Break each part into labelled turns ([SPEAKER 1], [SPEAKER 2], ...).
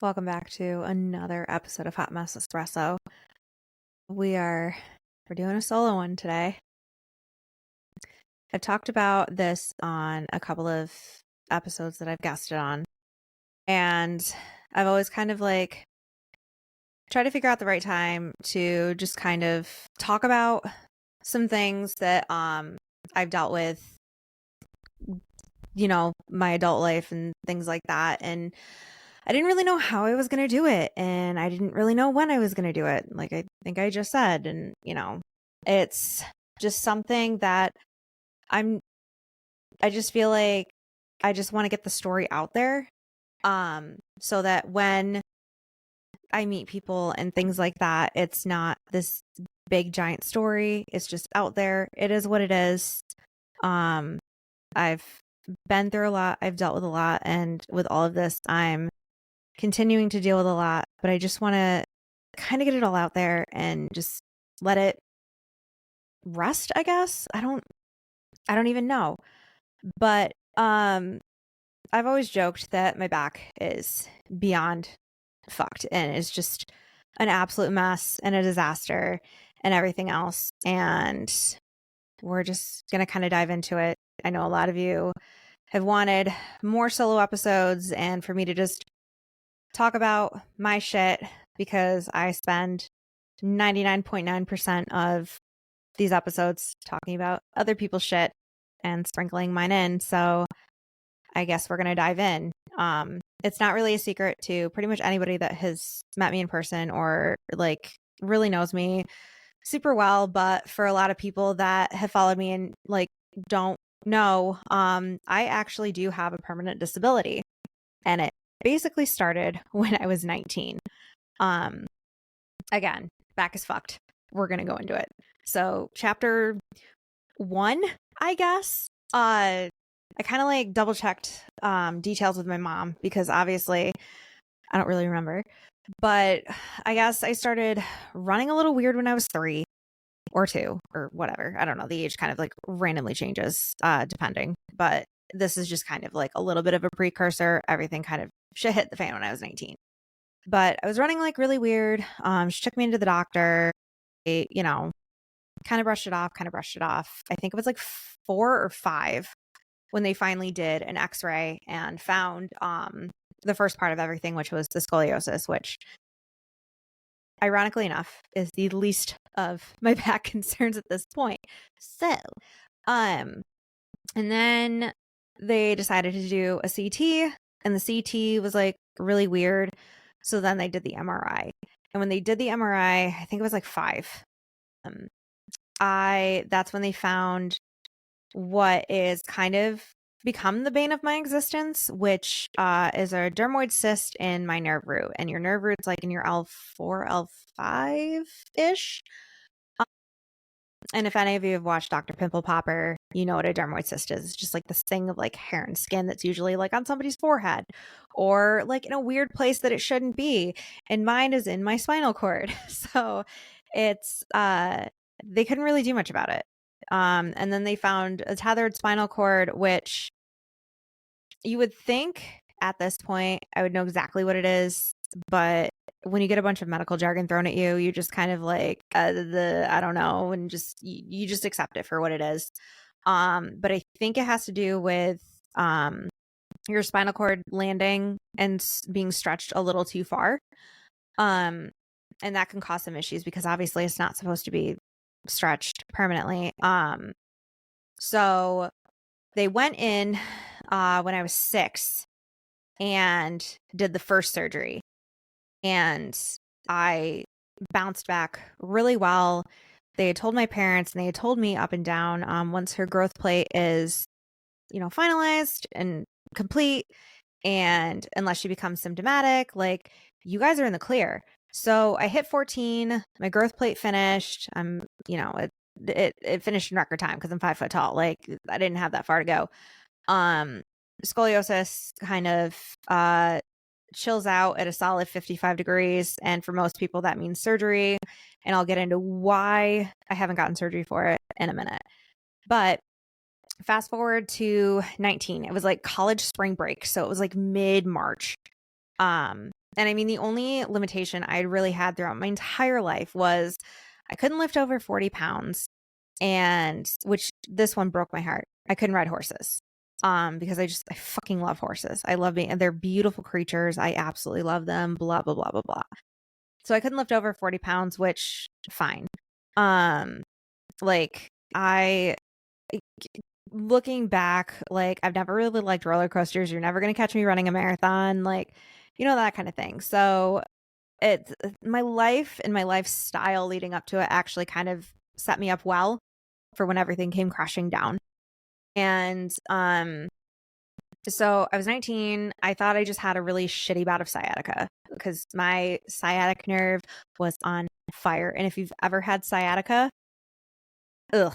[SPEAKER 1] Welcome back to another episode of Hot Mess Espresso. We're doing a solo one today. I've talked about this on a couple of episodes that I've guested on, and I've always kind of try to figure out the right time to just kind of talk about some things that I've dealt with, my adult life and things like that. And I didn't really know how I was going to do it, and I didn't really know when I was going to do it, like I think I just said. And, it's just something that I just feel like I just want to get the story out there, so that when I meet people and things like that, it's not this big giant story. It's just out there. It is what it is. I've been through a lot. I've dealt with a lot. And with all of this, I'm continuing to deal with a lot, but I just want to kind of get it all out there and just let it rest, I guess. I don't even know. But I've always joked that my back is beyond fucked and it's just an absolute mess and a disaster and everything else. And we're just going to kind of dive into it. I know a lot of you have wanted more solo episodes and for me to just talk about my shit because I spend 99.9% of these episodes talking about other people's shit and sprinkling mine in. So I guess we're going to dive in. It's not really a secret to pretty much anybody that has met me in person or really knows me super well. But for a lot of people that have followed me and don't know, I actually do have a permanent disability, and it basically started when I was 19. Again, back is fucked. We're going to go into it. So chapter 1, I guess, I kind of double checked details with my mom because obviously I don't really remember. But I guess I started running a little weird when I was 3 or 2 or whatever. I don't know. The age kind of randomly changes depending. But this is just kind of a little bit of a precursor. Everything kind of shit hit the fan when I was 19. But I was running really weird. She took me into the doctor. Kind of brushed it off, I think it was 4 or 5 when they finally did an x-ray and found the first part of everything, which was the scoliosis, which ironically enough is the least of my back concerns at this point. So, and then they decided to do a CT, and the CT was really weird. So then they did the MRI. And when they did the MRI, I think it was 5. That's when they found what is kind of become the bane of my existence, which is a dermoid cyst in my nerve root. And your nerve root's in your L4, L5-ish. And if any of you have watched Dr. Pimple Popper, you know what a dermoid cyst is. It's just this thing of hair and skin that's usually on somebody's forehead or in a weird place that it shouldn't be. And mine is in my spinal cord. So it's they couldn't really do much about it. And then they found a tethered spinal cord, which you would think at this point I would know exactly what it is, but when you get a bunch of medical jargon thrown at you, you just kind of I don't know, and just you just accept it for what it is. But I think it has to do with your spinal cord landing and being stretched a little too far. And that can cause some issues because obviously it's not supposed to be stretched permanently. So they went in when I was 6 and did the first surgery, and I bounced back really well. They had told my parents and they had told me up and down, once her growth plate is, finalized and complete, and unless she becomes symptomatic, you guys are in the clear. So I hit 14, my growth plate finished. It finished in record time because I'm 5 foot tall. I didn't have that far to go. Scoliosis kind of chills out at a solid 55 degrees. And for most people, that means surgery. And I'll get into why I haven't gotten surgery for it in a minute. But fast forward to 19, it was college spring break. So it was mid-March. And I mean, the only limitation I really had throughout my entire life was I couldn't lift over 40 pounds. And which this one broke my heart. I couldn't ride horses. Because I fucking love horses. I love being, they're beautiful creatures. I absolutely love them, blah, blah, blah, blah, blah. So I couldn't lift over 40 pounds, which fine. Like I, looking back, like I've never really liked roller coasters. You're never going to catch me running a marathon, like, that kind of thing. So it's my life and my lifestyle leading up to it actually kind of set me up well for when everything came crashing down. And so I was 19. I thought I just had a really shitty bout of sciatica because my sciatic nerve was on fire. And if you've ever had sciatica, ugh,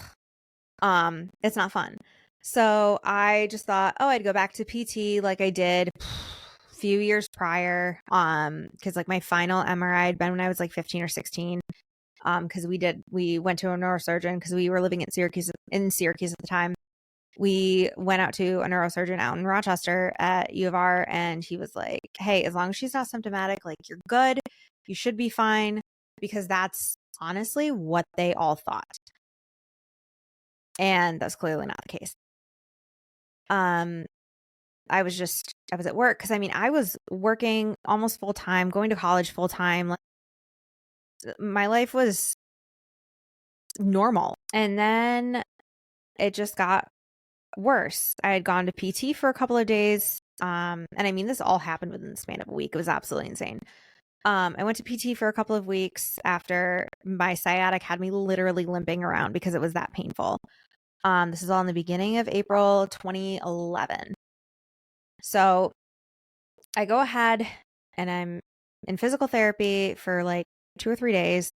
[SPEAKER 1] it's not fun. So I just thought, oh, I'd go back to PT like I did a few years prior. Because like my final MRI had been when I was like 15 or 16. Because we went to a neurosurgeon because we were living in Syracuse at the time. We went out to a neurosurgeon out in Rochester at U of R, and he was like, hey, as long as she's not symptomatic, like you're good, you should be fine, because that's honestly what they all thought. And that's clearly not the case. I was at work because I mean, I was working almost full time, going to college full time. Like, my life was normal. And then it just got worse. I had gone to PT for a couple of days. And I mean, this all happened within the span of a week. It was absolutely insane. I went to PT for a couple of weeks after my sciatic had me literally limping around because it was that painful. This is all in the beginning of April 2011. So I go ahead and I'm in physical therapy for like 2 or 3 days.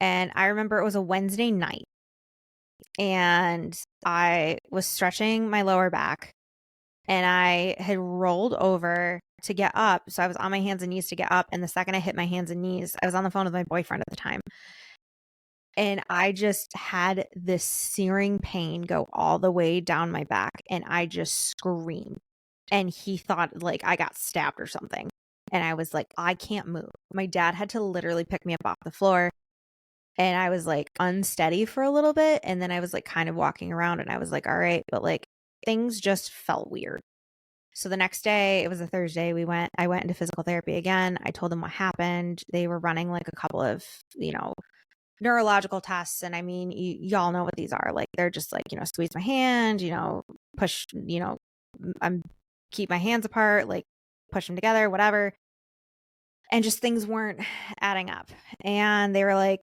[SPEAKER 1] And I remember it was a Wednesday night. And I was stretching my lower back and I had rolled over to get up. So I was on my hands and knees to get up. And the second I hit my hands and knees, I was on the phone with my boyfriend at the time. And I just had this searing pain go all the way down my back. And I just screamed. And he thought like I got stabbed or something. And I was like, I can't move. My dad had to literally pick me up off the floor. And I was like unsteady for a little bit. And then I was like kind of walking around and I was like, all right, but like things just felt weird. So the next day, it was a Thursday, I went into physical therapy again. I told them what happened. They were running like a couple of, neurological tests. And I mean, y'all know what these are. Like, they're just like, squeeze my hand, push, I'm keep my hands apart, like push them together, whatever. And just things weren't adding up. And they were like,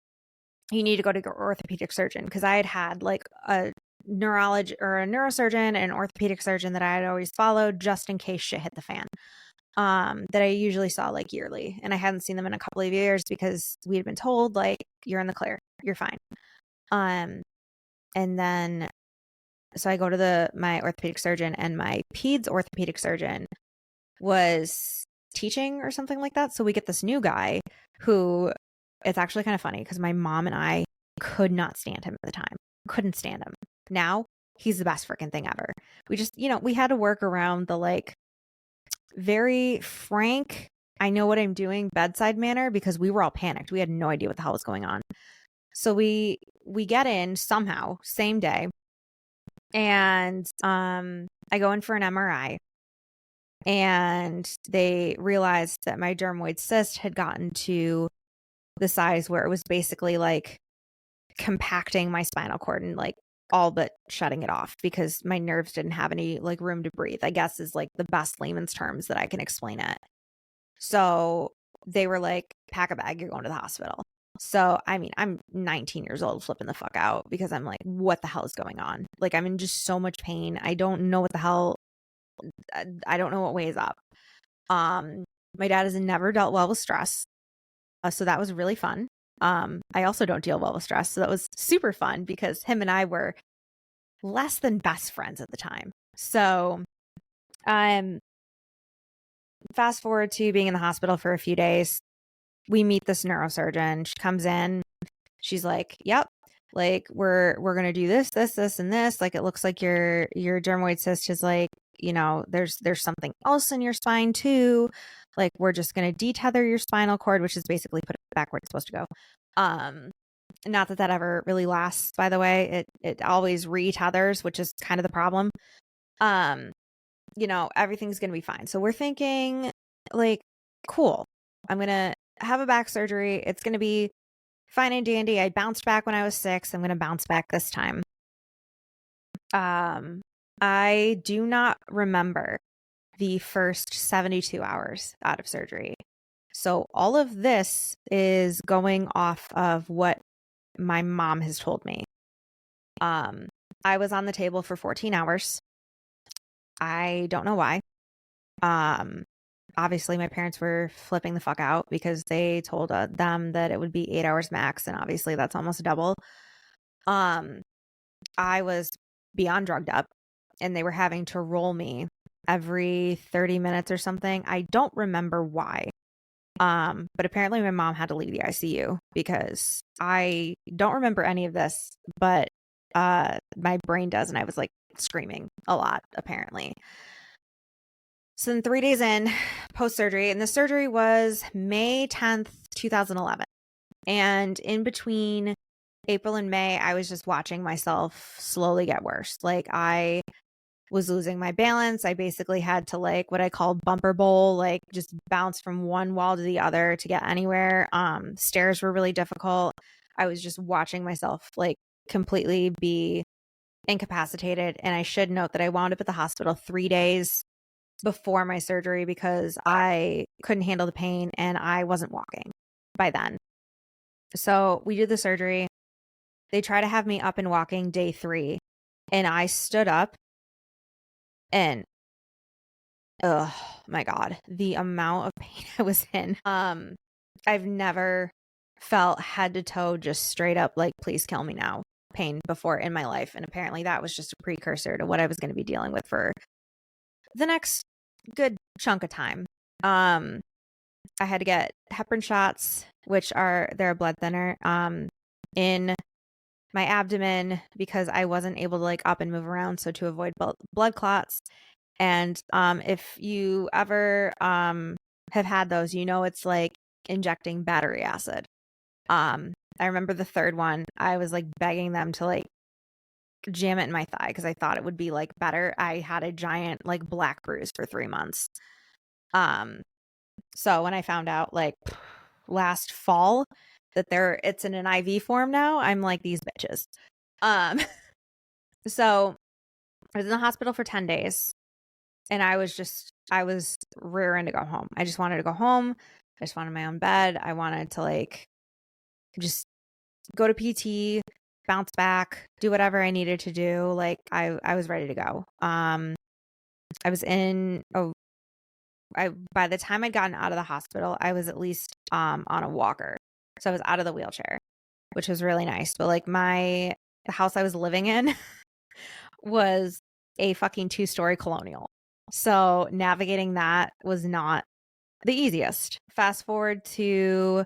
[SPEAKER 1] you need to go to your orthopedic surgeon, because I had like a neurosurgeon and an orthopedic surgeon that I had always followed just in case shit hit the fan. That I usually saw like yearly, and I hadn't seen them in a couple of years because we had been told like, you're in the clear, you're fine. And then so I go to my orthopedic surgeon, and my peds orthopedic surgeon was teaching or something like that. So we get this new guy who, it's actually kind of funny because my mom and I could not stand him at the time. Couldn't stand him. Now he's the best freaking thing ever. We just, we had to work around the like very frank, I know what I'm doing bedside manner, because we were all panicked. We had no idea what the hell was going on. So we get in somehow, same day. And I go in for an MRI. And they realized that my dermoid cyst had gotten to the size where it was basically like compacting my spinal cord and like all but shutting it off, because my nerves didn't have any like room to breathe, I guess is like the best layman's terms that I can explain it. So they were like, pack a bag, you're going to the hospital. So, I mean, I'm 19 years old flipping the fuck out because I'm like, what the hell is going on? Like, I'm in just so much pain. I don't know what the hell, I don't know what weighs up. My dad has never dealt well with stress. So that was really fun. I also don't deal well with stress. So that was super fun because him and I were less than best friends at the time. So, fast forward to being in the hospital for a few days. We meet this neurosurgeon. She comes in. She's like, yep, like we're going to do this, and this. Like, it looks like your dermoid cyst is like, there's something else in your spine too. Like, we're just going to detether your spinal cord, which is basically put it back where it's supposed to go. Not that ever really lasts, by the way. It always retethers, which is kind of the problem. Everything's going to be fine. So we're thinking, like, cool. I'm going to have a back surgery. It's going to be fine and dandy. I bounced back when I was 6. I'm going to bounce back this time. I do not remember the first 72 hours out of surgery. So all of this is going off of what my mom has told me. I was on the table for 14 hours. I don't know why. Obviously my parents were flipping the fuck out because they told them that it would be 8 hours max. And obviously that's almost double. I was beyond drugged up and they were having to roll me every 30 minutes or something. I don't remember why. But apparently my mom had to leave the ICU because I don't remember any of this, but my brain does. And I was like screaming a lot, apparently. So then 3 days in, post-surgery, and the surgery was May 10th, 2011. And in between April and May, I was just watching myself slowly get worse. Like, I was losing my balance. I basically had to, like, what I call bumper bowl, like just bounce from one wall to the other to get anywhere. Stairs were really difficult. I was just watching myself like completely be incapacitated. And I should note that I wound up at the hospital 3 days before my surgery because I couldn't handle the pain and I wasn't walking by then. So we did the surgery. They try to have me up and walking day 3. And I stood up and oh my God, the amount of pain I was in. I've never felt head to toe, just straight up like, please kill me now pain before in my life. And apparently that was just a precursor to what I was going to be dealing with for the next good chunk of time. I had to get heparin shots, which they're a blood thinner, in my abdomen because I wasn't able to like up and move around. So to avoid blood clots. And if you ever have had those, it's like injecting battery acid. I remember the third one, I was like begging them to like jam it in my thigh because I thought it would be like better. I had a giant like black bruise for 3 months. So when I found out like last fall that it's in an IV form now, I'm like, these bitches. So I was in the hospital for 10 days. And I was rearing to go home. I just wanted to go home. I just wanted my own bed. I wanted to like just go to PT, bounce back, do whatever I needed to do. Like I was ready to go. I was by the time I'd gotten out of the hospital, I was at least on a walker. So I was out of the wheelchair, which was really nice. But like the house I was living in was a fucking 2-story colonial. So navigating that was not the easiest. Fast forward to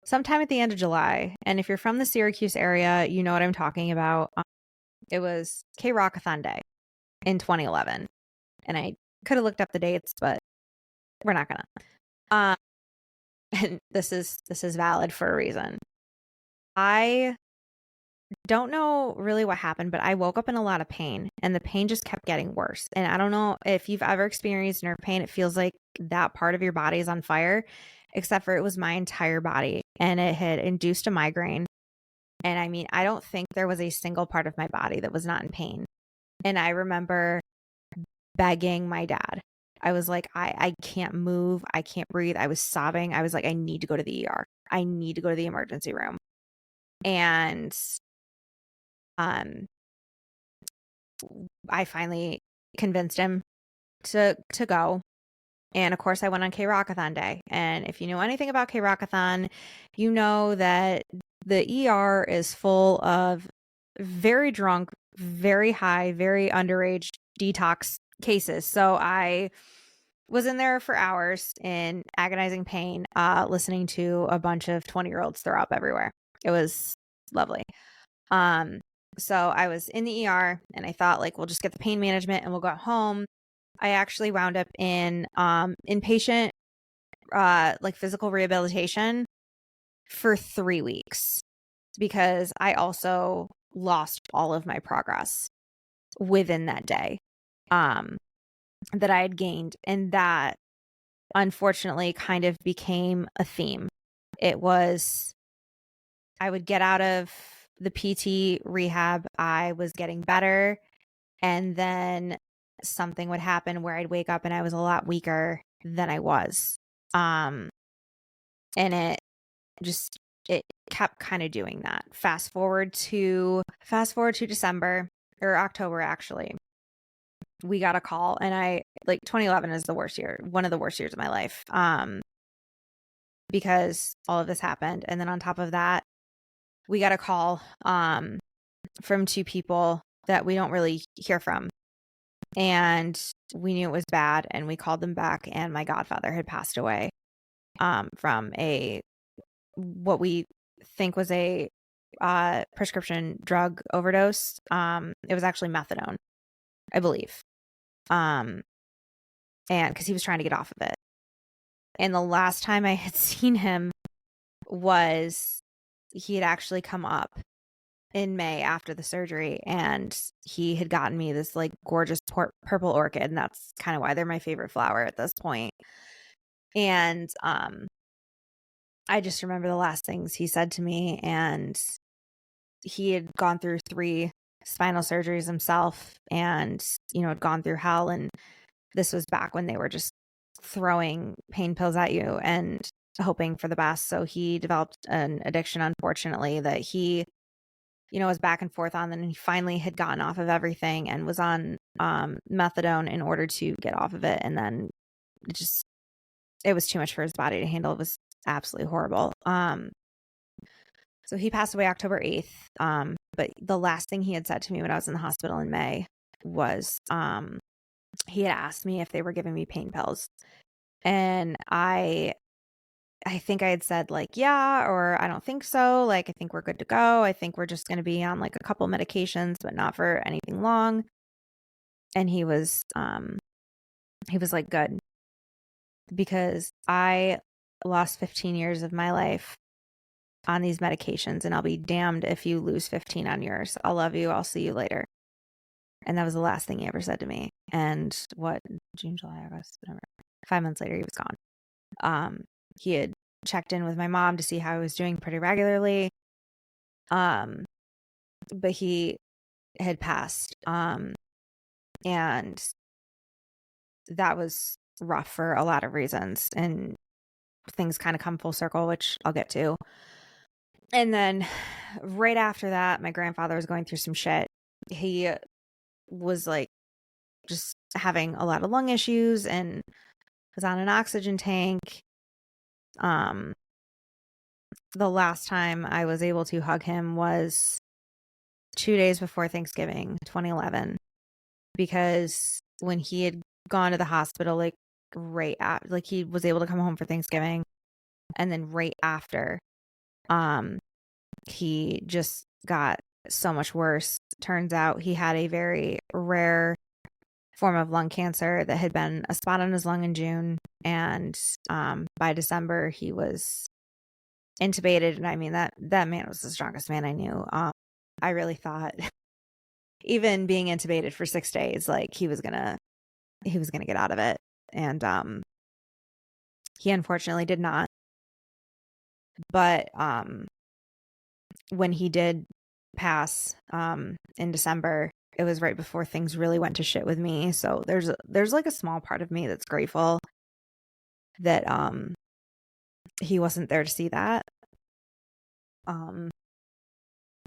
[SPEAKER 1] sometime at the end of July. And if you're from the Syracuse area, you know what I'm talking about. It was K-Rockathon Day in 2011. And I could have looked up the dates, but we're not gonna. And this is valid for a reason. I don't know really what happened, but I woke up in a lot of pain and the pain just kept getting worse. And I don't know if you've ever experienced nerve pain. It feels like that part of your body is on fire, except for it was my entire body and it had induced a migraine. And I mean, I don't think there was a single part of my body that was not in pain. And I remember begging my dad. I was like, I can't move. I can't breathe. I was sobbing. I was like, I need to go to the ER. I need to go to the emergency room. And I finally convinced him to go. And of course I went on K-Rockathon Day. And if you know anything about K-Rockathon, you know that the ER is full of very drunk, very high, very underage detox cases. So I was in there for hours in agonizing pain, listening to a bunch of 20-year-olds throw up everywhere. It was lovely. So I was in the ER and I thought like, we'll just get the pain management and we'll go home. I actually wound up in inpatient like physical rehabilitation for 3 weeks because I also lost all of my progress within that day that I had gained. And that unfortunately kind of became a theme. It was, I would get out of the PT rehab, I was getting better, and then something would happen where I'd wake up and I was a lot weaker than I was. And it kept kind of doing that. Fast forward to December or October, actually. We got a call, and 2011 is the worst year, one of the worst years of my life. Because all of this happened. And then on top of that, we got a call from 2 people that we don't really hear from. And we knew it was bad, and we called them back, and my godfather had passed away from what we think was a prescription drug overdose. It was actually methadone, I believe. And because he was trying to get off of it. And the last time I had seen him was he had actually come up in May after the surgery, and he had gotten me this like gorgeous purple orchid, and that's kind of why they're my favorite flower at this point. And I just remember the last things he said to me, and he had gone through 3 spinal surgeries himself, and had gone through hell. And this was back when they were just throwing pain pills at you and hoping for the best. So he developed an addiction, unfortunately, that he was back and forth on. And he finally had gotten off of everything and was on methadone in order to get off of it. And then it was too much for his body to handle. It was absolutely horrible. So he passed away October 8th. But the last thing he had said to me when I was in the hospital in May was he had asked me if they were giving me pain pills. And I think I had said like, yeah, or I don't think so. Like, I think we're good to go. I think we're just going to be on like a couple medications, but not for anything long. And he was like, good, because I lost 15 years of my life on these medications, and I'll be damned if you lose 15 on yours. I'll love you. I'll see you later. And that was the last thing he ever said to me. And June, July, August, September, 5 months later, he was gone. He had checked in with my mom to see how I was doing pretty regularly. But he had passed. And that was rough for a lot of reasons, and things kind of come full circle, which I'll get to. And then right after that, my grandfather was going through some shit. He was like just having a lot of lung issues and was on an oxygen tank. The last time I was able to hug him was 2 days before Thanksgiving, 2011, because when he had gone to the hospital, like right after, like he was able to come home for Thanksgiving, and then right after, he just got so much worse. Turns out he had a very rare form of lung cancer that had been a spot on his lung in June, and by December he was intubated. And I mean, that man was the strongest man I knew. I really thought even being intubated for 6 days, like he was gonna get out of it. And he unfortunately did not. But when he did pass in December, it was right before things really went to shit with me. So there's like a small part of me that's grateful that he wasn't there to see that.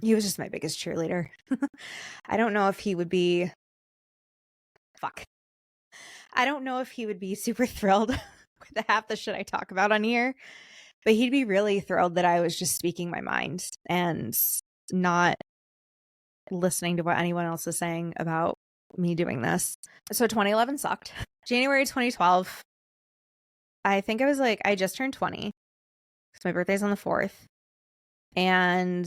[SPEAKER 1] He was just my biggest cheerleader. I don't know if he would be I don't know if he would be super thrilled with the half the shit I talk about on here, but he'd be really thrilled that I was just speaking my mind and not listening to what anyone else is saying about me doing this. So 2011 sucked. January 2012, I think I just turned 20. So my birthday's on the 4th. And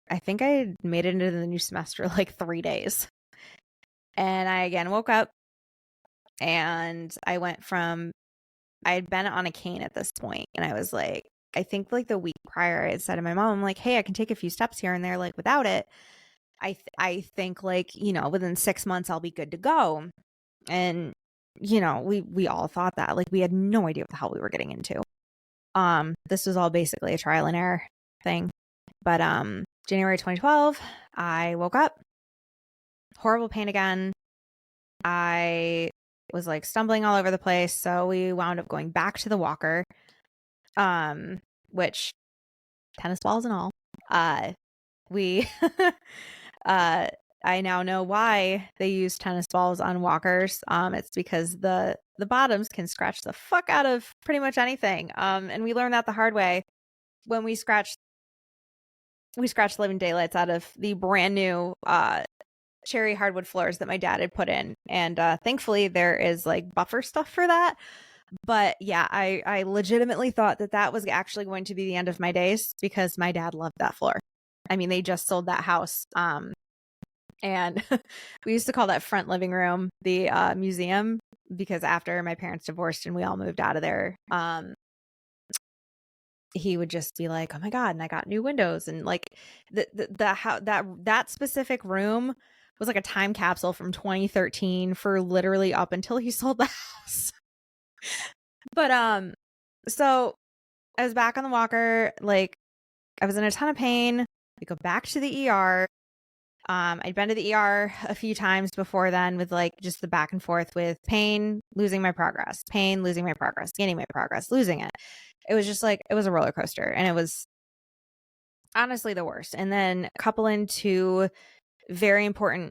[SPEAKER 1] I think I made it into the new semester like 3 days. And I again woke up, and I went from I had been on a cane at this point, and I was like, I think like the week prior, I had said to my mom, I'm like, hey, I can take a few steps here and there, like without it. I think like, within 6 months I'll be good to go. And, we all thought that. Like we had no idea what the hell we were getting into. This was all basically a trial and error thing. But January 2012, I woke up, horrible pain again. I was like stumbling all over the place, so we wound up going back to the walker, which tennis balls and all. We I now know why they use tennis balls on walkers. It's because the bottoms can scratch the fuck out of pretty much anything. And we learned that the hard way when we scratched living daylights out of the brand new cherry hardwood floors that my dad had put in. And thankfully there is like buffer stuff for that. But yeah, I legitimately thought that was actually going to be the end of my days because my dad loved that floor. I mean, they just sold that house. And we used to call that front living room the museum because after my parents divorced and we all moved out of there, he would just be like, oh my God, and I got new windows. And like that specific room was like a time capsule from 2013 for literally up until he sold the house. But so I was back on the walker, like I was in a ton of pain. We go back to the ER. I'd been to the ER a few times before then with like just the back and forth with pain, losing my progress, pain, losing my progress, gaining my progress, losing it. It was just like, it was a roller coaster and it was honestly the worst. And then couple into very important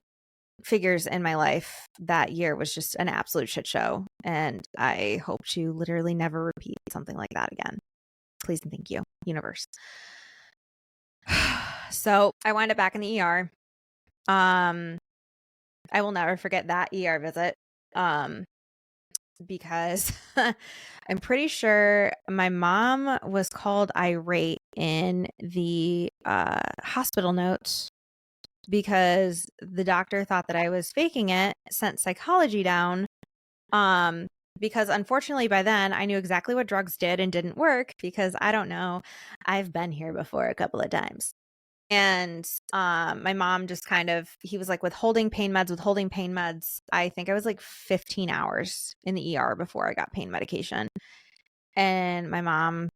[SPEAKER 1] figures in my life that year was just an absolute shit show. And I hope to literally never repeat something like that again. Please and thank you, universe. So I wind up back in the ER. I will never forget that ER visit. Because I'm pretty sure my mom was called irate in the hospital notes because the doctor thought that I was faking it, sent psychology down. Because unfortunately by then I knew exactly what drugs did and didn't work because I don't know, I've been here before a couple of times. And my mom just he was like withholding pain meds. I think I was like 15 hours in the ER before I got pain medication. And my mom,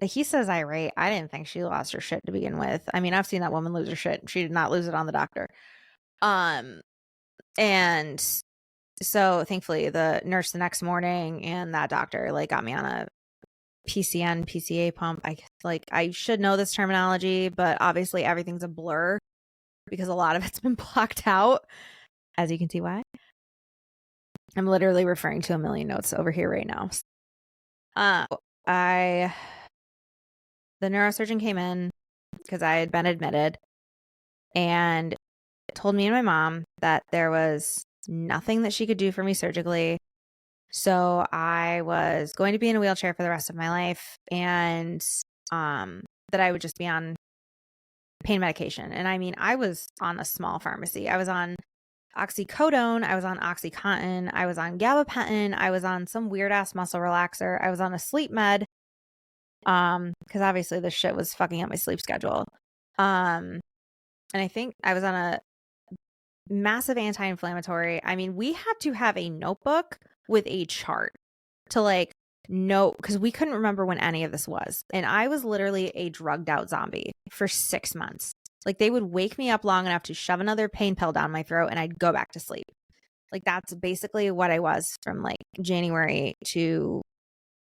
[SPEAKER 1] he says irate. I didn't think she lost her shit to begin with. I mean, I've seen that woman lose her shit. She did not lose it on the doctor. And so thankfully the nurse the next morning and that doctor like got me on a PCA pump. I should know this terminology, but obviously everything's a blur because a lot of it's been blocked out, as you can see why. I'm literally referring to a million notes over here right now. The neurosurgeon came in because I had been admitted and told me and my mom that there was nothing that she could do for me surgically. So I was going to be in a wheelchair for the rest of my life and that I would just be on pain medication. And I mean, I was on a small pharmacy. I was on oxycodone. I was on OxyContin. I was on gabapentin. I was on some weird ass muscle relaxer. I was on a sleep med. Because obviously this shit was fucking up my sleep schedule. And I think I was on a massive anti-inflammatory. I mean, we had to have a notebook with a chart to like note because we couldn't remember when any of this was. And I was literally a drugged out zombie for 6 months. Like they would wake me up long enough to shove another pain pill down my throat and I'd go back to sleep. Like that's basically what I was from like January to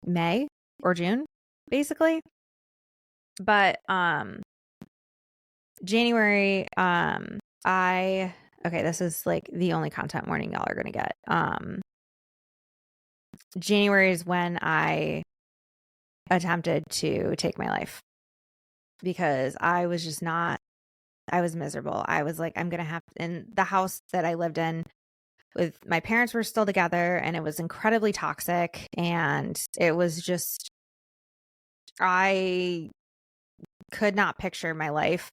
[SPEAKER 1] May or June, basically. But January, this is like the only content warning y'all are gonna get. January is when I attempted to take my life because I was just not, I was miserable. I was like, I'm gonna have to, in the house that I lived in with my parents were still together and it was incredibly toxic and it was just, I could not picture my life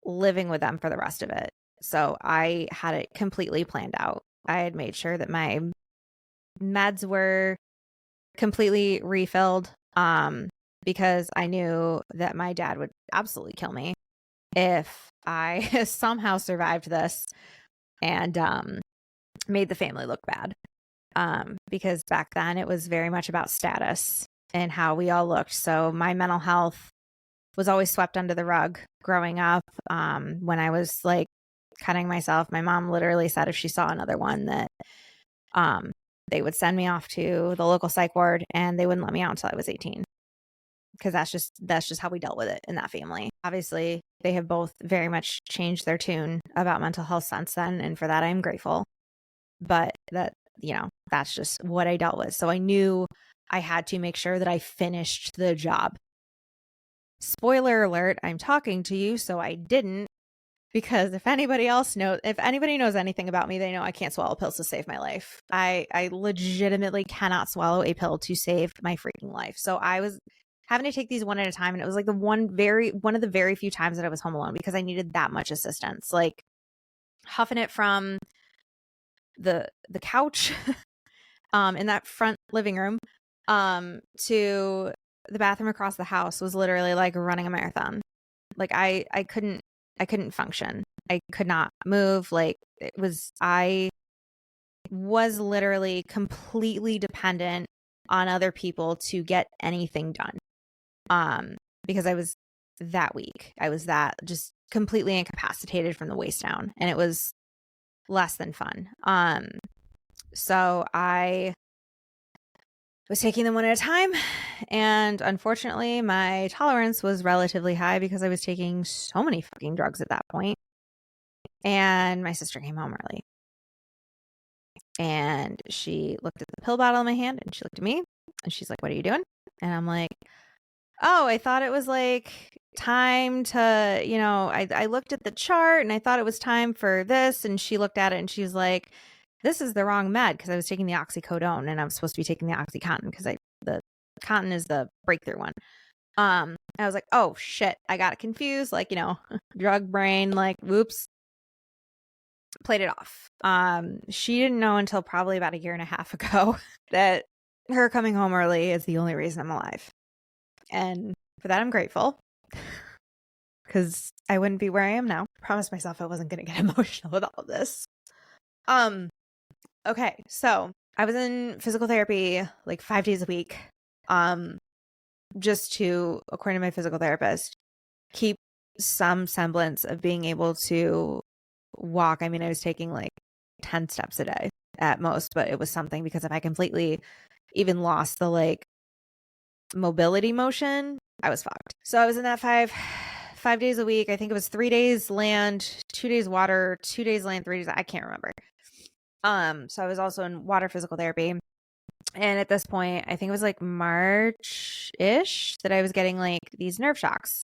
[SPEAKER 1] living with them for the rest of it. So I had it completely planned out. I had made sure that my meds were completely refilled, because I knew that my dad would absolutely kill me if I somehow survived this and made the family look bad. Because back then it was very much about status and how we all looked. So my mental health was always swept under the rug growing up. When I was like cutting myself, my mom literally said if she saw another one that they would send me off to the local psych ward and they wouldn't let me out until I was 18. Because that's just how we dealt with it in that family. Obviously, they have both very much changed their tune about mental health since then, and for that I'm grateful. But that, that's just what I dealt with. So I knew I had to make sure that I finished the job. Spoiler alert, I'm talking to you, so I didn't. Because if anybody knows anything about me, they know I can't swallow pills to save my life. I legitimately cannot swallow a pill to save my freaking life. So I was having to take these one at a time. And it was like one of the very few times that I was home alone because I needed that much assistance, like huffing it from the couch in that front living room to the bathroom across the house was literally like running a marathon. Like I couldn't function. I could not move. Like I was literally completely dependent on other people to get anything done. Because I was that weak. I was that just completely incapacitated from the waist down, and it was less than fun. So I was taking them one at a time, and unfortunately my tolerance was relatively high because I was taking so many fucking drugs at that point. And my sister came home early, and she looked at the pill bottle in my hand, and she looked at me, and she's like, "What are you doing?" And I'm like, "Oh, I thought it was like time to, I looked at the chart and I thought it was time for this." And she looked at it and she's like, "This is the wrong med," because I was taking the oxycodone and I was supposed to be taking the oxycontin because the contin is the breakthrough one. I was like, "Oh shit," I got it confused, like, drug brain, like, whoops. Played it off. She didn't know until probably about a year and a half ago that her coming home early is the only reason I'm alive. And for that, I'm grateful because I wouldn't be where I am now. I promised myself I wasn't going to get emotional with all of this. Okay. So I was in physical therapy like 5 days a week. Just to, according to my physical therapist, keep some semblance of being able to walk. I mean, I was taking like 10 steps a day at most, but it was something because if I completely even lost the like mobility motion, I was fucked. So I was in that 5 days a week. I think it was 3 days land, 2 days water, 2 days land, 3 days. I can't remember. So I was also in water physical therapy. And at this point, I think it was like March-ish that I was getting like these nerve shocks.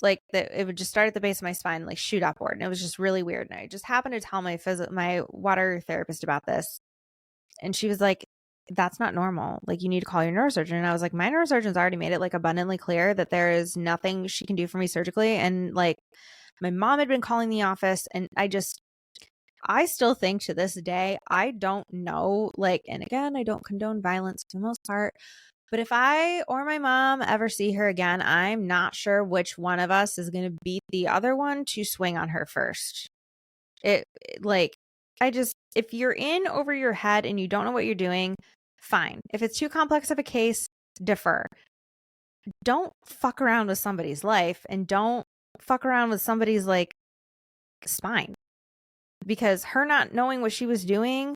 [SPEAKER 1] Like it would just start at the base of my spine, like shoot upward. And it was just really weird. And I just happened to tell my water therapist about this. And she was like, "That's not normal. Like, you need to call your neurosurgeon." And I was like, my neurosurgeon's already made it like abundantly clear that there is nothing she can do for me surgically. And like my mom had been calling the office, and I still think to this day, I don't know, like, and again, I don't condone violence for the most part, but if I or my mom ever see her again, I'm not sure which one of us is going to beat the other one to swing on her first. If you're in over your head and you don't know what you're doing, fine. If it's too complex of a case, defer. Don't fuck around with somebody's life, and don't fuck around with somebody's like spine. Because her not knowing what she was doing,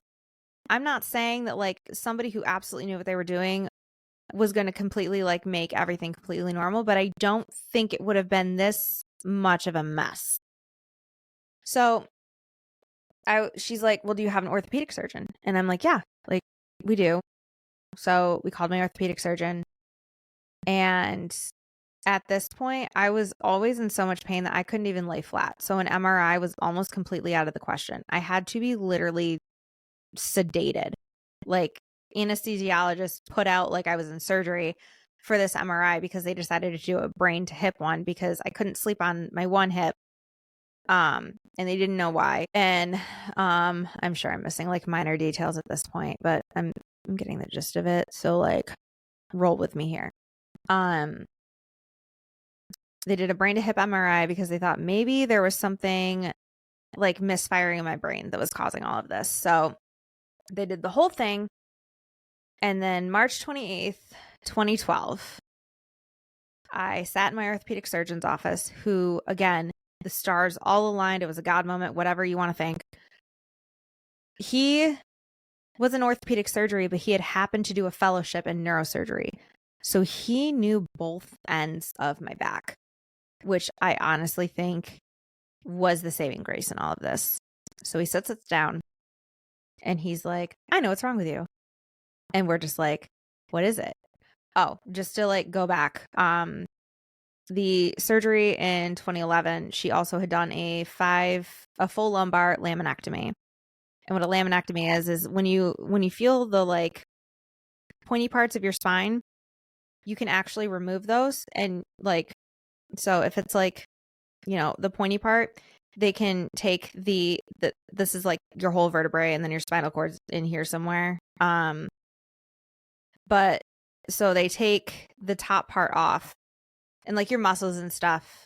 [SPEAKER 1] I'm not saying that like somebody who absolutely knew what they were doing was going to completely like make everything completely normal, but I don't think it would have been this much of a mess. So she's like, "Well, do you have an orthopedic surgeon?" And I'm like, "Yeah, like we do." So we called my orthopedic surgeon. And at this point, I was always in so much pain that I couldn't even lay flat. So an MRI was almost completely out of the question. I had to be literally sedated. Like anesthesiologist put out like I was in surgery for this MRI because they decided to do a brain to hip one because I couldn't sleep on my one hip. And they didn't know why. And I'm sure I'm missing like minor details at this point, but I'm I'm getting the gist of it. So like roll with me here. They did a brain to hip MRI because they thought maybe there was something like misfiring in my brain that was causing all of this. So they did the whole thing. And then March 28th, 2012, I sat in my orthopedic surgeon's office, who, again, the stars all aligned. It was a God moment, whatever you want to think. He was in orthopedic surgery, but he had happened to do a fellowship in neurosurgery. So he knew both ends of my back, which I honestly think was the saving grace in all of this. So he sits us down and he's like, I know what's wrong with you. And we're just like, what is it? Oh, just to like go back. The surgery in 2011, she also had done a full lumbar laminectomy. And what a laminectomy is when you feel the like pointy parts of your spine, you can actually remove those. And like, so if it's like, you know, the pointy part, they can take this is like your whole vertebrae and then your spinal cord's in here somewhere. But so they take the top part off and like your muscles and stuff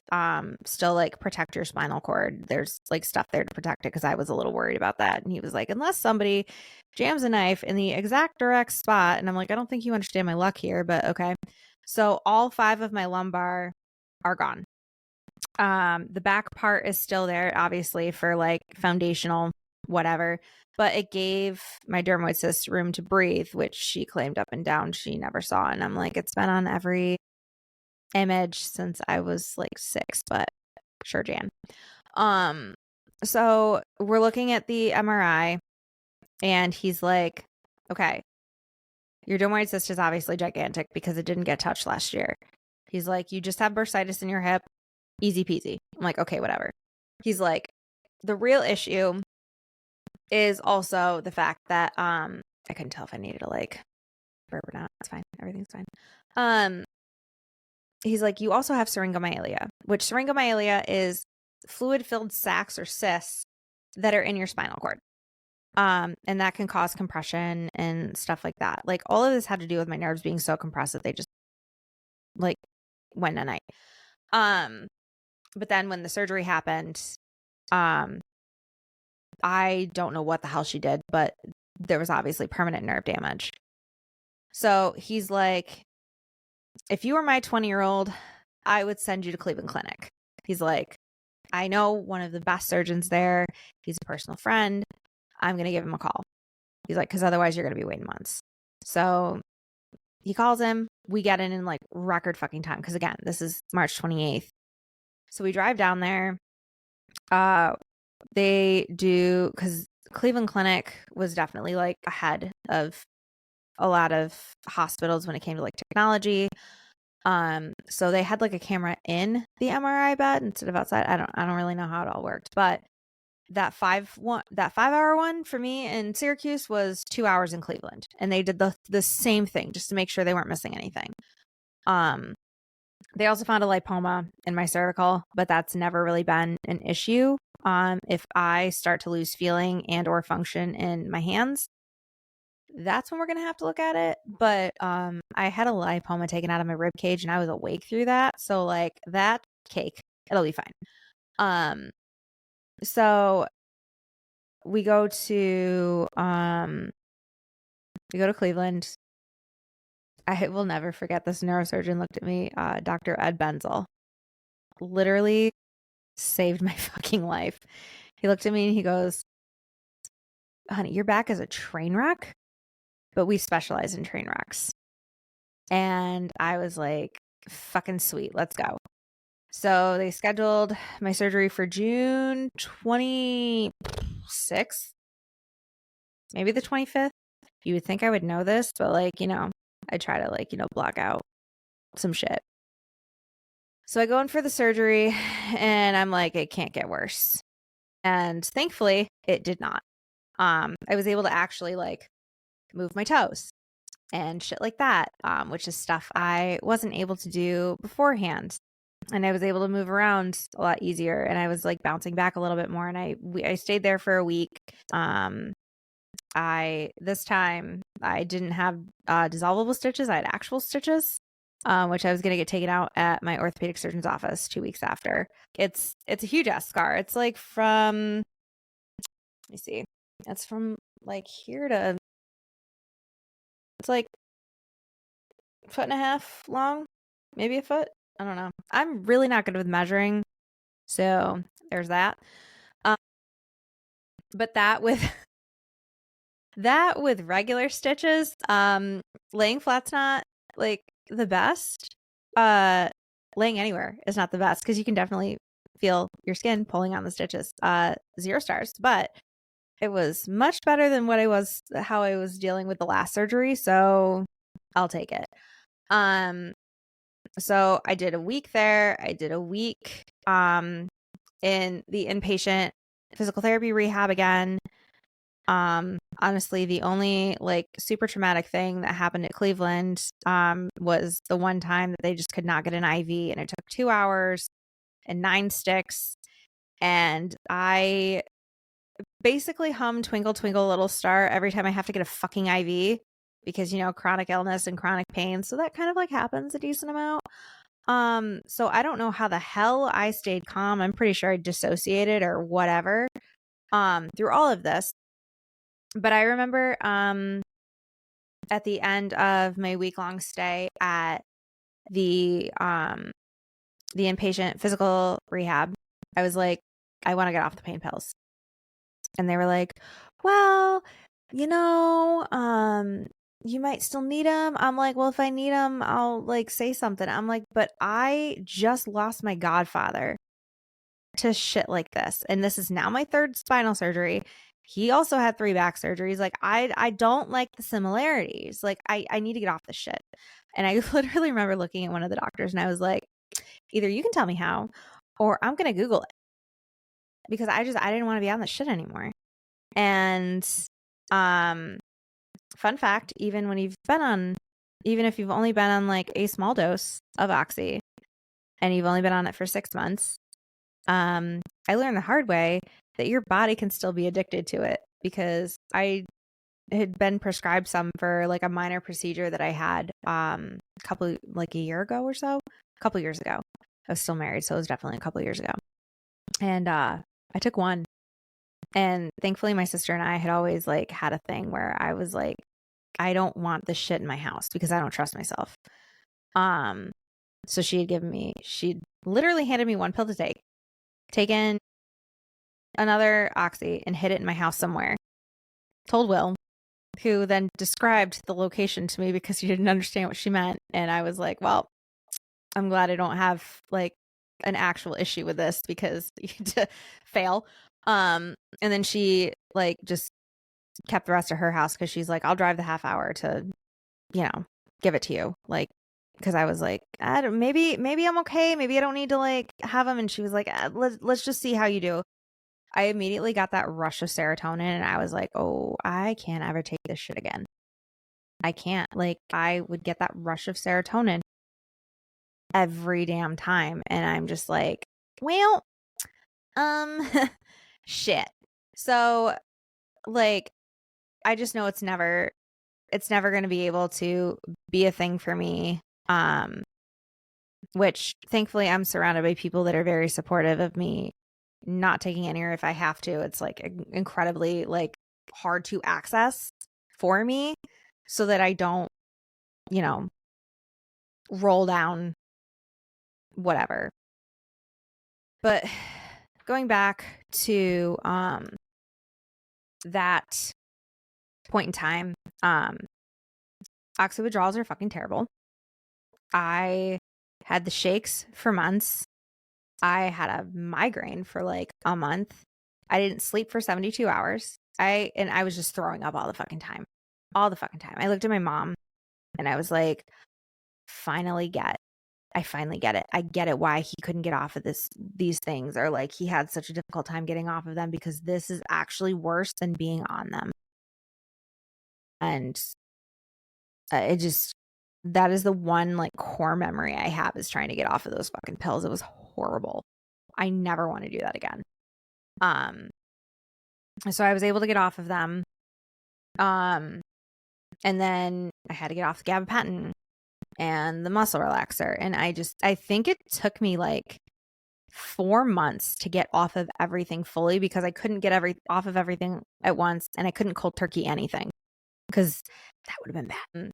[SPEAKER 1] still like protect your spinal cord. There's like stuff there to protect it because I was a little worried about that. And he was like, unless somebody jams a knife in the exact direct spot. And I'm like, I don't think you understand my luck here, but okay. So all 5 of my lumbar are gone. The back part is still there, obviously, for like foundational whatever, but it gave my dermoid cyst room to breathe, which she claimed up and down she never saw. And I'm like, it's been on every image since I was like 6, but sure, Jan. So we're looking at the MRI and he's like, okay, your dermoid cyst is obviously gigantic because it didn't get touched last year. He's like, you just have bursitis in your hip. Easy peasy. I'm like, okay, whatever. He's like, the real issue is also the fact that I couldn't tell if I needed to like burp or not. It's fine. Everything's fine. He's like, you also have syringomyelia, which syringomyelia is fluid-filled sacs or cysts that are in your spinal cord. And that can cause compression and stuff like that. Like all of this had to do with my nerves being so compressed that they just like went night. But then when the surgery happened, I don't know what the hell she did, but there was obviously permanent nerve damage. So he's like, if you were my 20-year-old, I would send you to Cleveland Clinic. He's like, I know one of the best surgeons there. He's a personal friend. I'm going to give him a call. He's like, because otherwise you're going to be waiting months. So he calls him. We get in like record fucking time. Because again, this is March 28th. So we drive down there. They do, because Cleveland Clinic was definitely like ahead of a lot of hospitals when it came to like technology. So they had like a camera in the MRI bed instead of outside. I don't really know how it all worked, but that 5-hour one for me in Syracuse was 2 hours in Cleveland, and they did the same thing just to make sure they weren't missing anything. They also found a lipoma in my cervical, but that's never really been an issue. If I start to lose feeling and or function in my hands, that's when we're going to have to look at it. But I had a lipoma taken out of my rib cage and I was awake through that. So like that cake, it'll be fine. So we go to Cleveland. I will never forget this neurosurgeon looked at me, Dr. Ed Benzel, literally saved my fucking life. He looked at me and he goes, honey, your back is a train wreck, but we specialize in train wrecks. And I was like, fucking sweet, let's go. So they scheduled my surgery for June 26th, maybe the 25th. You would think I would know this, but like, you know, I try to like, you know, block out some shit. So I go in for the surgery and I'm like, it can't get worse. And thankfully it did not. I was able to actually like move my toes and shit like that, which is stuff I wasn't able to do beforehand. And I was able to move around a lot easier, and I was like bouncing back a little bit more. And I stayed there for a week. I this time I didn't have dissolvable stitches. I had actual stitches, which I was going to get taken out at my orthopedic surgeon's office 2 weeks after. It's a huge ass scar. It's like from, let me see, it's from like here to, it's like a foot and a half long, maybe a foot. I don't know. I'm really not good with measuring, so there's that. But that with regular stitches, laying flat's not like the best. Laying anywhere is not the best because you can definitely feel your skin pulling on the stitches. 0 stars, but it was much better than how I was dealing with the last surgery, so I'll take it. So I did a week there. I did a week in the inpatient physical therapy rehab again. Honestly, the only like super traumatic thing that happened at Cleveland was the one time that they just could not get an IV, and it took 2 hours and 9 sticks, and I basically hum Twinkle Twinkle Little Star every time I have to get a fucking IV because, you know, chronic illness and chronic pain. So that kind of like happens a decent amount. So I don't know how the hell I stayed calm. I'm pretty sure I dissociated or whatever through all of this. But I remember at the end of my week-long stay at the inpatient physical rehab, I was like, I want to get off the pain pills. And they were like, well, you know, you might still need them. I'm like, well, if I need them, I'll like say something. I'm like, but I just lost my godfather to shit like this. And this is now my 3rd spinal surgery. He also had 3 back surgeries. Like, I don't like the similarities. Like, I need to get off this shit. And I literally remember looking at one of the doctors and I was like, either you can tell me how, or I'm going to Google it. Because I didn't want to be on this shit anymore. And fun fact, even if you've only been on like a small dose of oxy and you've only been on it for 6 months, I learned the hard way that your body can still be addicted to it, because I had been prescribed some for like a minor procedure that I had a year ago or so, a couple years ago. I was still married, so it was definitely a couple years ago. And I took one. And thankfully my sister and I had always like had a thing where I was like, I don't want this shit in my house because I don't trust myself. So she'd literally handed me one pill to take, taken another oxy and hid it in my house somewhere. Told Will, who then described the location to me because he didn't understand what she meant. And I was like, well, I'm glad I don't have like an actual issue with this because to fail. And then she like just kept the rest of her house because she's like, I'll drive the half hour to, you know, give it to you. Like, because I was like, maybe I'm okay. Maybe I don't need to like have them. And she was like, let's just see how you do. I immediately got that rush of serotonin and I was like, oh, I can't ever take this shit again. I can't. Like, I would get that rush of serotonin every damn time. And I'm just like, well, shit. So like, I just know it's never going to be able to be a thing for me. Which thankfully I'm surrounded by people that are very supportive of me not taking any, or if I have to, it's like incredibly like hard to access for me so that I don't, you know, roll down whatever. But going back to that point in time, oxy withdrawals are fucking terrible. I had the shakes for months. I had a migraine for like a month. I didn't sleep for 72 hours. I was just throwing up all the fucking time. All the fucking time. I looked at my mom and I was like, I finally get it. I get it why he couldn't get off of these things, or like he had such a difficult time getting off of them, because this is actually worse than being on them. And that is the one like core memory I have, is trying to get off of those fucking pills. It was horrible. I never want to do that again. So I was able to get off of them. And then I had to get off the gabapentin and the muscle relaxer. And I think it took me like 4 months to get off of everything fully because I couldn't get off of everything at once, and I couldn't cold turkey anything because that would have been bad.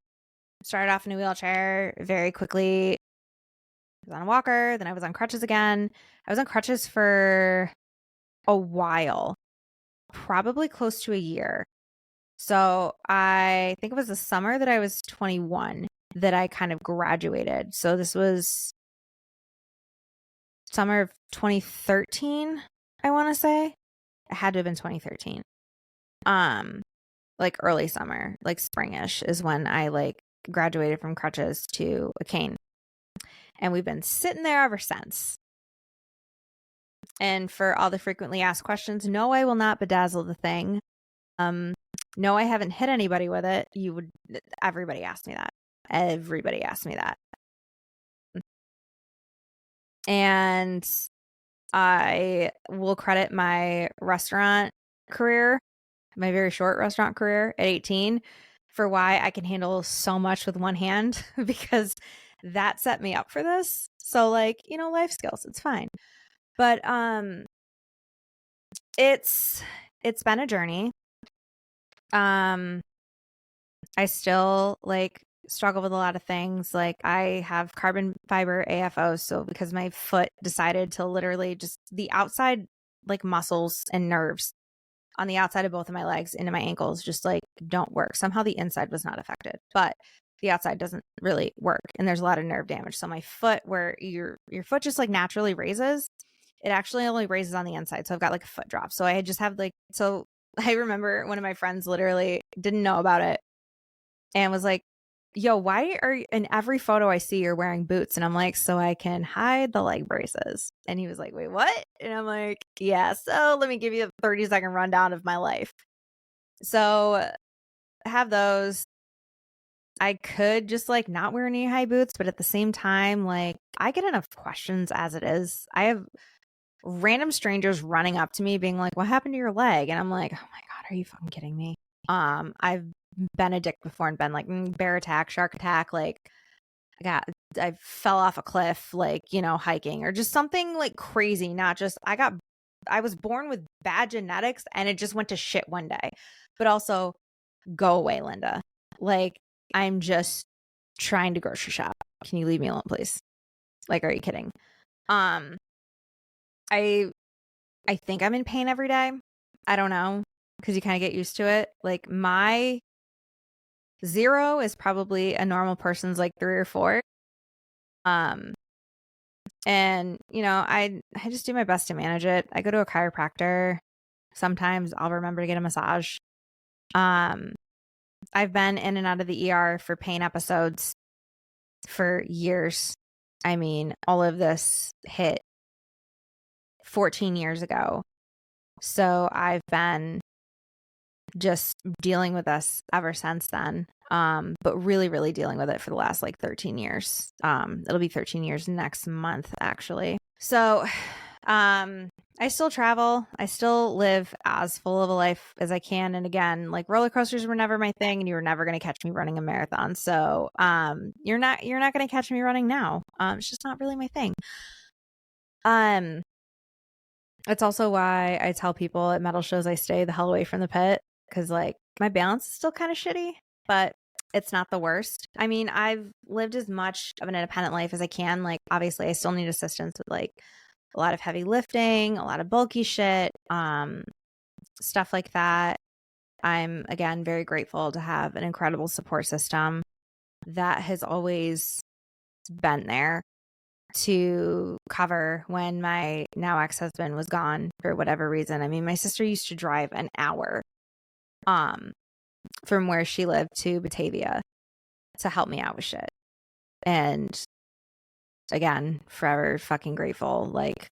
[SPEAKER 1] Started off in a wheelchair very quickly. I was on a walker, then I was on crutches again. I was on crutches for a while, probably close to a year. So I think it was the summer that I was 21 that I kind of graduated. So this was summer of 2013, I want to say. It had to have been 2013. Like early summer, like springish is when I like graduated from crutches to a cane. And we've been sitting there ever since. And for all the frequently asked questions, no, I will not bedazzle the thing. No, I haven't hit anybody with it. Everybody asked me that. Everybody asked me that. And I will credit my restaurant career, my very short restaurant career at 18, for why I can handle so much with one hand because that set me up for this. So like, life skills, it's fine. But it's been a journey. I still like struggle with a lot of things. Like I have carbon fiber AFO, so because my foot decided to literally just the outside like muscles and nerves on the outside of both of my legs into my ankles just like don't work. Somehow the inside was not affected, but the outside doesn't really work, and there's a lot of nerve damage. So my foot, where your foot just like naturally raises, it actually only raises on the inside. So I've got like a foot drop. So I just have like, so I remember one of my friends literally didn't know about it and was like, yo, why are you, in every photo I see you're wearing boots? And I'm like, so I can hide the leg braces. And he was like, wait, what? And I'm like, yeah, so let me give you a 30-second rundown of my life. So I have those. I could just like not wear knee high boots, but at the same time, like I get enough questions as it is. I have random strangers running up to me being like, what happened to your leg? And I'm like, oh my God, are you fucking kidding me? I've been a dick before and been like, bear attack, shark attack. Like I fell off a cliff, like, hiking or just something like crazy. Not just, I was born with bad genetics and it just went to shit one day, but also go away, Linda. Like I'm just trying to grocery shop. Can you leave me alone, please? Like, are you kidding? I think I'm in pain every day. I don't know, because you kind of get used to it. Like my 0 is probably a normal person's like 3 or 4. And I just do my best to manage it. I go to a chiropractor. Sometimes I'll remember to get a massage. I've been in and out of the ER for pain episodes for years. I mean, all of this hit 14 years ago. So I've been just dealing with this ever since then. But really, really dealing with it for the last like 13 years. It'll be 13 years next month, actually. So, I still travel. I still live as full of a life as I can. And again, like roller coasters were never my thing, and you were never going to catch me running a marathon. So, you're not going to catch me running now. It's just not really my thing. It's also why I tell people at metal shows I stay the hell away from the pit, because like my balance is still kind of shitty, but it's not the worst. I mean, I've lived as much of an independent life as I can. Like obviously I still need assistance with like a lot of heavy lifting, a lot of bulky shit, stuff like that. I'm again very grateful to have an incredible support system that has always been there to cover when my now ex-husband was gone for whatever reason. I mean, my sister used to drive an hour from where she lived to Batavia to help me out with shit. And again, forever fucking grateful. Like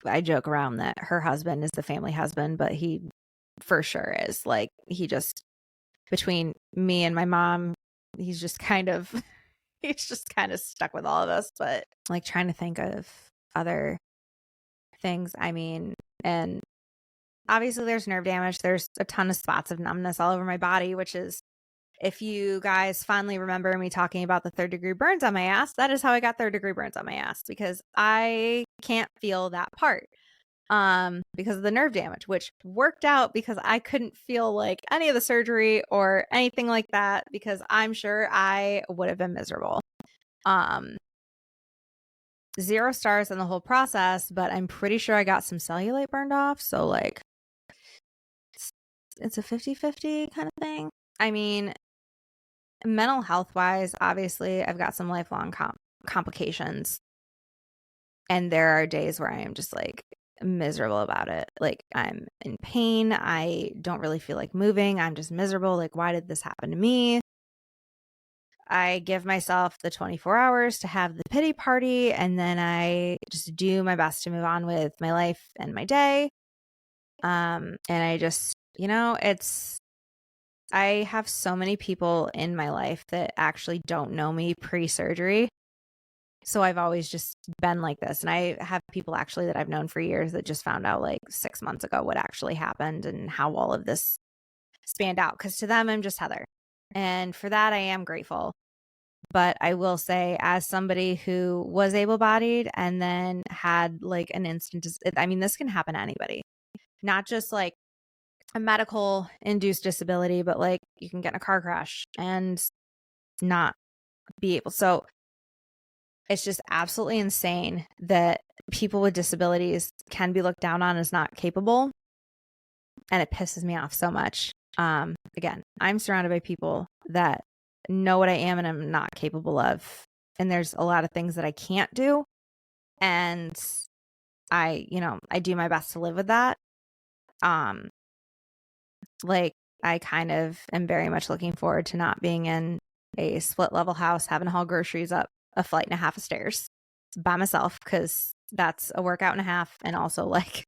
[SPEAKER 1] I joke around that her husband is the family husband, but he for sure is. Like he just, between me and my mom, he's just kind of stuck with all of us. But like trying to think of other things. I mean, and obviously there's nerve damage. There's a ton of spots of numbness all over my body, which is, if you guys fondly remember me talking about the 3rd-degree burns on my ass, that is how I got 3rd-degree burns on my ass, because I can't feel that part because of the nerve damage, which worked out because I couldn't feel like any of the surgery or anything like that, because I'm sure I would have been miserable. 0 stars in the whole process, but I'm pretty sure I got some cellulite burned off. So like it's a 50-50 kind of thing. I mean, mental health wise, obviously I've got some lifelong complications, and there are days where I am just like miserable about it. Like I'm in pain. I don't really feel like moving. I'm just miserable. Like, why did this happen to me? I give myself the 24 hours to have the pity party, and then I just do my best to move on with my life and my day. And I just, I have so many people in my life that actually don't know me pre-surgery. So I've always just been like this. And I have people actually that I've known for years that just found out like 6 months ago what actually happened and how all of this spanned out. Because to them, I'm just Heather. And for that, I am grateful. But I will say, as somebody who was able-bodied and then had like an instant, I mean, this can happen to anybody, not just like a medical induced disability, but like you can get in a car crash and not be able. So it's just absolutely insane that people with disabilities can be looked down on as not capable. And it pisses me off so much. Again, I'm surrounded by people that know what I am and I'm not capable of. And there's a lot of things that I can't do. And I do my best to live with that. Like I kind of am very much looking forward to not being in a split level house, having to haul groceries up a flight and a half of stairs by myself, because that's a workout and a half. And also like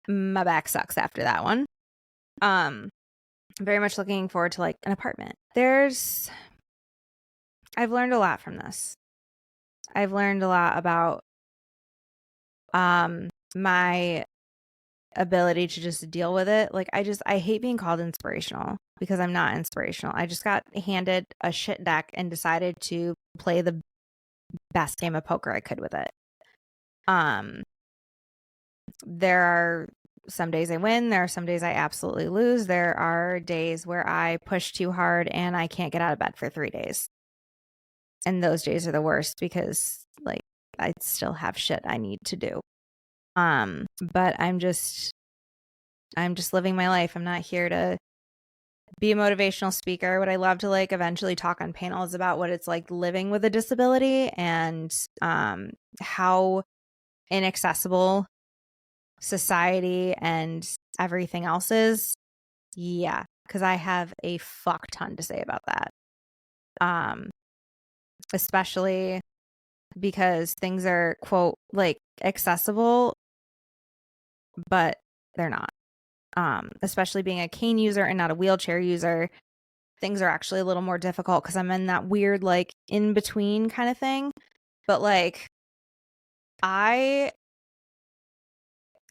[SPEAKER 1] my back sucks after that one. I'm very much looking forward to like an apartment. I've learned a lot from this. I've learned a lot about my ability to just deal with it. Like I hate being called inspirational, because I'm not inspirational. I just got handed a shit deck and decided to play the best game of poker I could with it. There are some days I win. There are some days I absolutely lose. There are days where I push too hard and I can't get out of bed for 3 days. And those days are the worst, because like I still have shit I need to do. But I'm just living my life. I'm not here to be a motivational speaker. What I love to like eventually talk on panels about what it's like living with a disability, and how inaccessible society and everything else is. Yeah, because I have a fuck ton to say about that. Especially because things are, quote, like accessible, but they're not. Especially being a cane user and not a wheelchair user, things are actually a little more difficult because I'm in that weird like in between kind of thing. But like I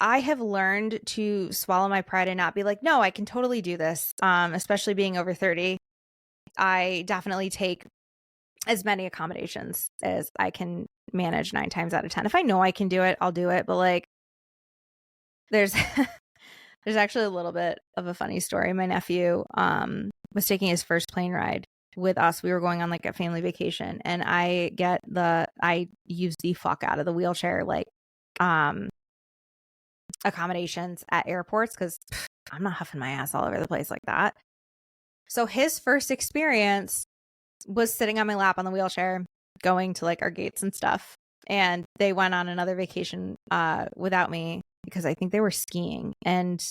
[SPEAKER 1] have learned to swallow my pride and not be like, no, I can totally do this. Especially being over 30, I definitely take as many accommodations as I can manage 9 times out of 10. If I know I can do it, I'll do it. But like, there's actually a little bit of a funny story. My nephew was taking his first plane ride with us. We were going on like a family vacation, and I use the fuck out of the wheelchair like accommodations at airports, because I'm not huffing my ass all over the place like that. So his first experience was sitting on my lap on the wheelchair, going to like our gates and stuff. And they went on another vacation without me, because I think they were skiing, and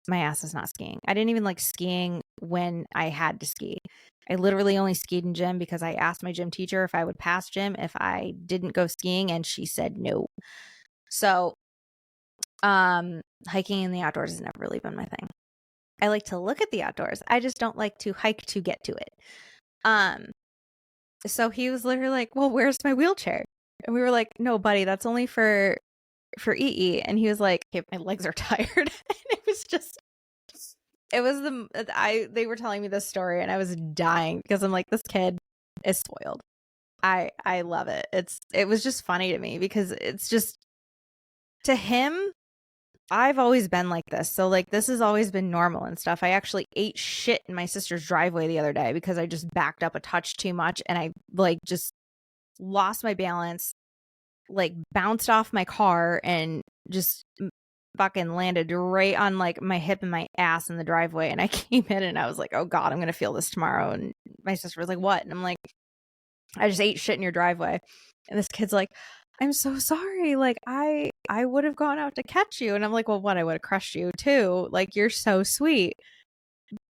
[SPEAKER 1] my ass is not skiing. I didn't even like skiing when I had to ski. I literally only skied in gym because I asked my gym teacher if I would pass gym if I didn't go skiing, and she said no. So hiking in the outdoors has never really been my thing. I like to look at the outdoors. I just don't like to hike to get to it. So he was literally like, well, where's my wheelchair? And we were like, no, buddy, that's only for for EE, and he was like, "Okay, my legs are tired." And it was just, it was they were telling me this story, and I was dying because I'm like, this kid is spoiled. I love it. It was just funny to me because it's just, to him, I've always been like this. So like this has always been normal and stuff. I actually ate shit in my sister's driveway the other day because I just backed up a touch too much, and I like just lost my balance, like bounced off my car and just fucking landed right on like my hip and my ass in the driveway. And I came in and I was like, oh God, I'm going to feel this tomorrow. And my sister was like, what? And I'm like, I just ate shit in your driveway. And this kid's like, I'm so sorry. Like I would have gone out to catch you. And I'm like, well, what? I would have crushed you too. Like, you're so sweet.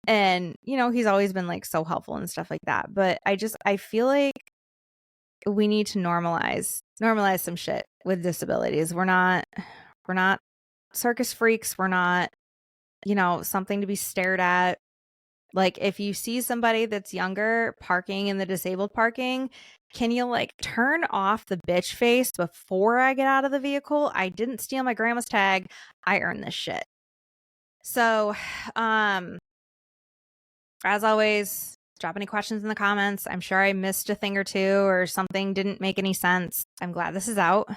[SPEAKER 1] And, you know, he's always been like so helpful and stuff like that. But I feel like we need to normalize some shit with disabilities. We're not circus freaks. We're not, you know, something to be stared at. Like, if you see somebody that's younger parking in the disabled parking, can you like turn off the bitch face before I get out of the vehicle? I didn't steal my grandma's tag. I earned this shit. So, as always, drop any questions in the comments. I'm sure I missed a thing or two or something didn't make any sense. I'm glad this is out.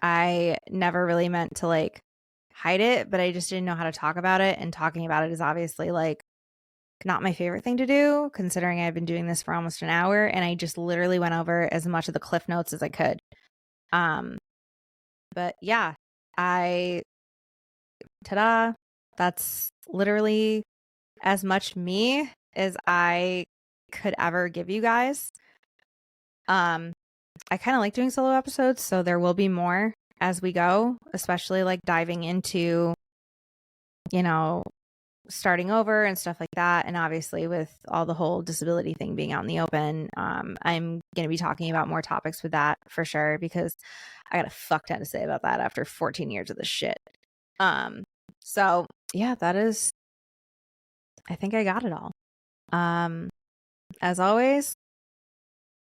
[SPEAKER 1] I never really meant to like hide it, but I just didn't know how to talk about it. And talking about it is obviously like not my favorite thing to do, considering I've been doing this for almost an hour, and I just literally went over as much of the cliff notes as I could. But yeah, ta-da, that's literally as much me as I could ever give you guys. I kind of like doing solo episodes, so there will be more as we go, especially like diving into, you know, starting over and stuff like that. And obviously with all the whole disability thing being out in the open, I'm going to be talking about more topics with that for sure, because I got a fuck ton to say about that after 14 years of this shit. So yeah, that is, I think I got it all. As always,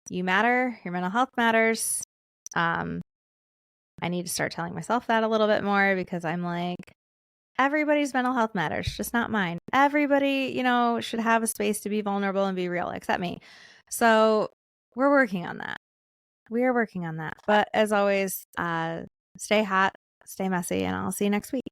[SPEAKER 1] you matter, your mental health matters. I need to start telling myself that a little bit more, because I'm like, everybody's mental health matters, just not mine. Everybody, you know, should have a space to be vulnerable and be real, except me. So we're working on that. We are working on that. But as always, stay hot, stay messy, and I'll see you next week.